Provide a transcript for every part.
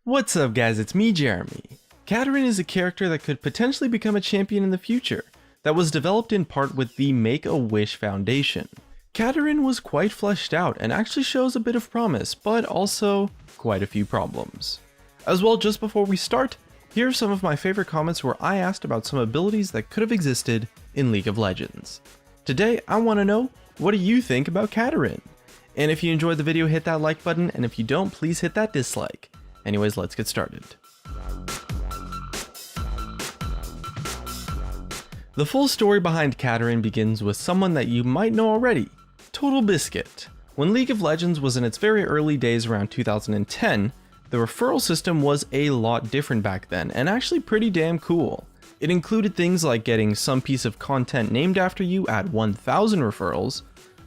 What's up guys, it's me Jeremy. Kadarin is a character that could potentially become a champion in the future, that was developed in part with the Make-A-Wish Foundation. Kadarin was quite fleshed out and actually shows a bit of promise, but also quite a few problems. As well, just before we start, here are some of my favorite comments where I asked about some abilities that could have existed in League of Legends. Today, I want to know, what do you think about Kadarin? And if you enjoyed the video, hit that like button, and if you don't, please hit that dislike. Anyways, let's get started. The full story behind Kadarin begins with someone that you might know already, Total Biscuit. When League of Legends was in its very early days around 2010, the referral system was a lot different back then, and actually pretty damn cool. It included things like getting some piece of content named after you at 1,000 referrals,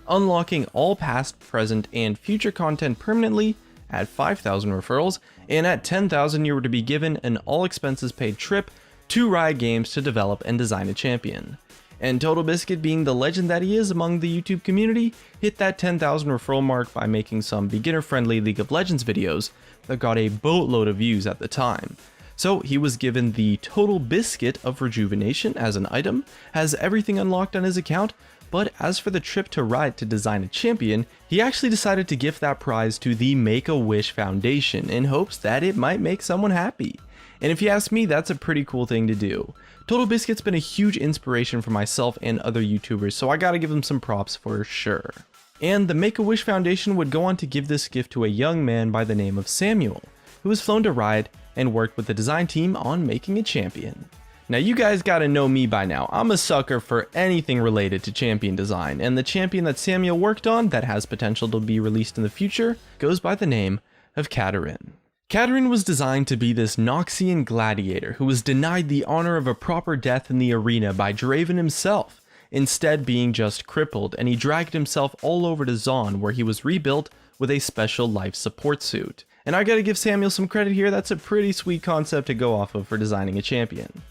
unlocking all past, present, and future content permanently at 5,000 referrals, and at 10,000 you were to be given an all-expenses-paid trip to Riot Games to develop and design a champion. And Total Biscuit, being the legend that he is among the YouTube community, hit that 10,000 referral mark by making some beginner-friendly League of Legends videos that got a boatload of views at the time. So he was given the Total Biscuit of Rejuvenation as an item, has everything unlocked on his account, but as for the trip to Riot to design a champion, he actually decided to gift that prize to the Make-A-Wish Foundation in hopes that it might make someone happy. And if you ask me, that's a pretty cool thing to do. Total Biscuit's been a huge inspiration for myself and other YouTubers, so I gotta give him some props for sure. And the Make-A-Wish Foundation would go on to give this gift to a young man by the name of Samuel, who was flown to Riot and worked with the design team on making a champion. Now you guys gotta know me by now, I'm a sucker for anything related to champion design, and the champion that Samuel worked on that has potential to be released in the future goes by the name of Kandarin. Kadarin was designed to be this Noxian gladiator who was denied the honor of a proper death in the arena by Draven himself, instead being just crippled, and he dragged himself all over to Zaun where he was rebuilt with a special life support suit. And I gotta give Samuel some credit here, that's a pretty sweet concept to go off of for designing a champion.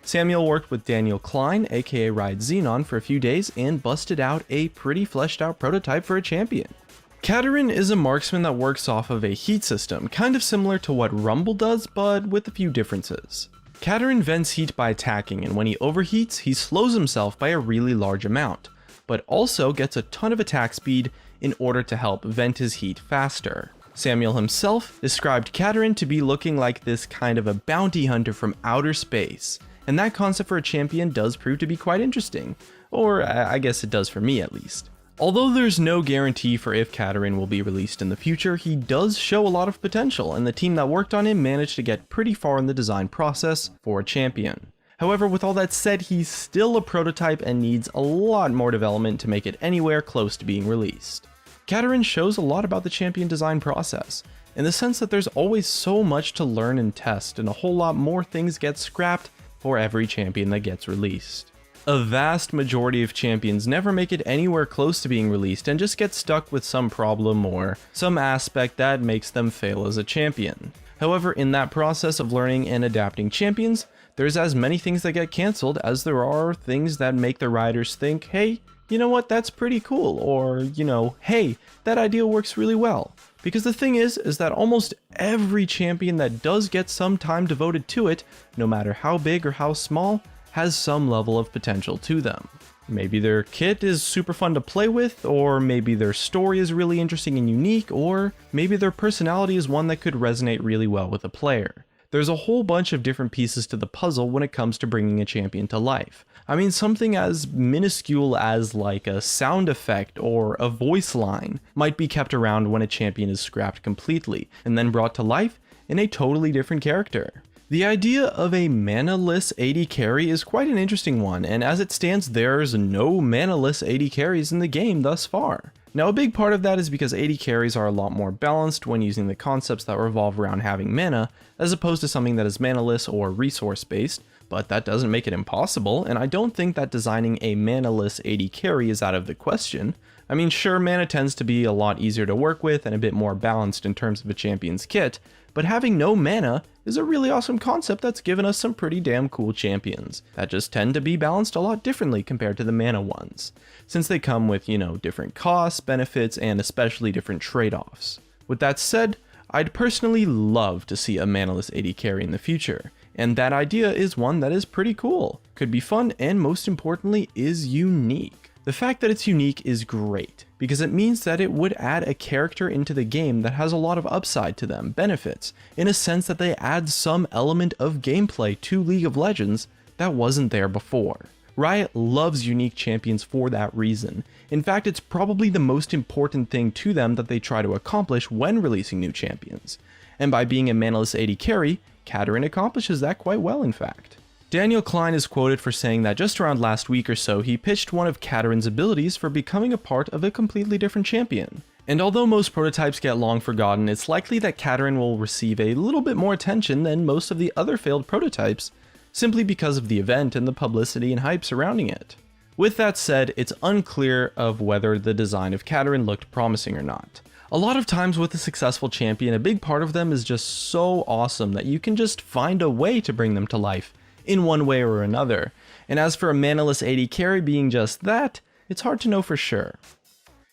Samuel worked with Daniel Klein, aka Riot Xenon, for a few days and busted out a pretty fleshed out prototype for a champion. Kadarin is a marksman that works off of a heat system, kind of similar to what Rumble does, but with a few differences. Kadarin vents heat by attacking, and when he overheats, he slows himself by a really large amount, but also gets a ton of attack speed in order to help vent his heat faster. Samuel himself described Kadarin to be looking like this kind of a bounty hunter from outer space, and that concept for a champion does prove to be quite interesting, or I guess it does for me at least. Although there's no guarantee for if Kadarin will be released in the future, he does show a lot of potential, and the team that worked on him managed to get pretty far in the design process for a champion. However, with all that said, he's still a prototype and needs a lot more development to make it anywhere close to being released. Kadarin shows a lot about the champion design process, in the sense that there's always so much to learn and test, and a whole lot more things get scrapped for every champion that gets released. A vast majority of champions never make it anywhere close to being released and just get stuck with some problem or some aspect that makes them fail as a champion. However, in that process of learning and adapting champions, there's as many things that get cancelled as there are things that make the writers think, hey, you know what, that's pretty cool, or, you know, hey, that idea works really well. Because the thing is that almost every champion that does get some time devoted to it, no matter how big or how small, has some level of potential to them. Maybe their kit is super fun to play with, or maybe their story is really interesting and unique, or maybe their personality is one that could resonate really well with a player. There's a whole bunch of different pieces to the puzzle when it comes to bringing a champion to life. I mean, something as minuscule as like a sound effect or a voice line might be kept around when a champion is scrapped completely and then brought to life in a totally different character. The idea of a mana-less AD carry is quite an interesting one, and as it stands, there's no mana-less AD carries in the game thus far. Now, a big part of that is because AD carries are a lot more balanced when using the concepts that revolve around having mana, as opposed to something that is mana-less or resource-based, but that doesn't make it impossible, and I don't think that designing a mana-less AD carry is out of the question. I mean, sure, mana tends to be a lot easier to work with and a bit more balanced in terms of a champion's kit, but having no mana is a really awesome concept that's given us some pretty damn cool champions that just tend to be balanced a lot differently compared to the mana ones, since they come with, you know, different costs, benefits, and especially different trade-offs. With that said, I'd personally love to see a manaless AD carry in the future, and that idea is one that is pretty cool, could be fun, and most importantly is unique. The fact that it's unique is great, because it means that it would add a character into the game that has a lot of upside to them, benefits, in a sense that they add some element of gameplay to League of Legends that wasn't there before. Riot loves unique champions for that reason. In fact, it's probably the most important thing to them that they try to accomplish when releasing new champions. And by being a manaless AD carry, KADARIN accomplishes that quite well in fact. Daniel Klein is quoted for saying that just around last week or so, he pitched one of KADARIN's abilities for becoming a part of a completely different champion. And although most prototypes get long forgotten, it's likely that KADARIN will receive a little bit more attention than most of the other failed prototypes, simply because of the event and the publicity and hype surrounding it. With that said, it's unclear of whether the design of KADARIN looked promising or not. A lot of times with a successful champion, a big part of them is just so awesome that you can just find a way to bring them to life, in one way or another. And as for a manaless AD carry being just that, it's hard to know for sure.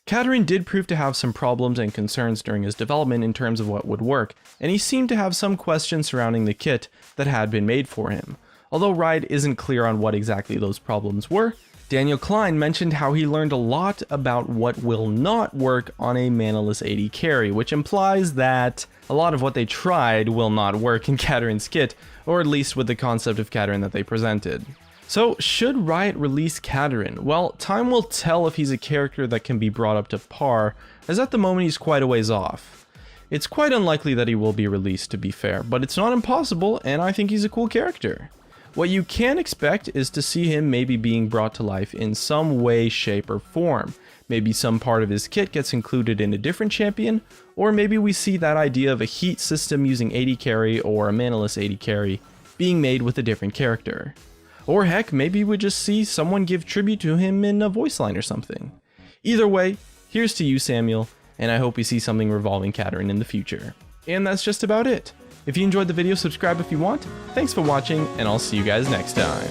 KADARIN did prove to have some problems and concerns during his development in terms of what would work, and he seemed to have some questions surrounding the kit that had been made for him. Although Riot isn't clear on what exactly those problems were, Daniel Klein mentioned how he learned a lot about what will not work on a manaless AD carry, which implies that a lot of what they tried will not work in KADARIN's kit, or at least with the concept of KADARIN that they presented. So, should Riot release KADARIN? Well, time will tell if he's a character that can be brought up to par, as at the moment he's quite a ways off. It's quite unlikely that he will be released, to be fair, but it's not impossible, and I think he's a cool character. What you can expect is to see him maybe being brought to life in some way, shape, or form. Maybe some part of his kit gets included in a different champion, or maybe we see that idea of a heat system using AD carry or a manaless AD carry being made with a different character. Or heck, maybe we just see someone give tribute to him in a voice line or something. Either way, here's to you, Samuel, and I hope we see something revolving KADARIN in the future. And that's just about it. If you enjoyed the video, subscribe if you want. Thanks for watching, and I'll see you guys next time.